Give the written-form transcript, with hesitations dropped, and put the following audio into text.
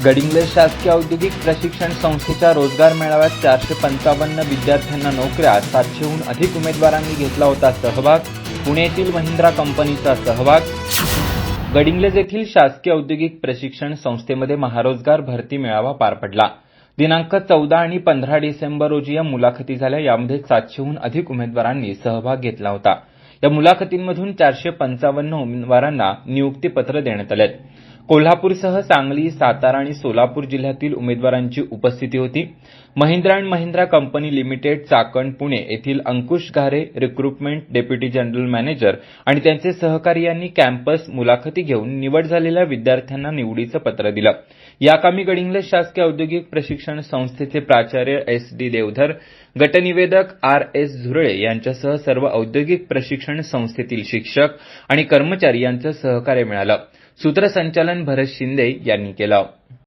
गडिंग्लज शासकीय औद्योगिक प्रशिक्षण संस्थेच्या रोजगार मेळाव्यात 455 विद्यार्थ्यांना नोकऱ्या, 700हून अधिक उमेदवारांनी घेतला होता सहभाग. पुणे येथील महिंद्रा कंपनीचा सहभाग. गडिंग्लज येथील शासकीय औद्योगिक प्रशिक्षण संस्थेमध्ये महारोजगार भरती मेळावा पार पडला. दिनांक 14 आणि 15 डिसेंबर रोजी या मुलाखती झाल्या. यामध्ये 700हून अधिक उमेदवारांनी सहभाग घेतला होता. या मुलाखतींमधून 455 उमेदवारांना नियुक्तीपत्र देण्यात आले. कोल्हापूरसह सांगली, सातारा आणि सोलापूर जिल्ह्यातील उमेदवारांची उपस्थिती होती. Mahindra and Mahindra company limited, Chakan, Pune येथील अंकुश घारे, रिक्रुटमेंट डेप्युटी जनरल मॅनेजर आणि त्यांचे सहकारी यांनी कॅम्पस मुलाखती घेऊन निवड झालेल्या विद्यार्थ्यांना निवडीचं पत्र दिलं. याकामी गडिंग्लज शासकीय औद्योगिक प्रशिक्षण संस्थेचे प्राचार्य SD देवधर, गटनिवेदक RS झुरळे यांच्यासह सर्व औद्योगिक प्रशिक्षण संस्थेतील शिक्षक आणि कर्मचारी यांचं सहकार्य मिळालं. सूत्रसंचालन भरत शिंदे यांनी केलं.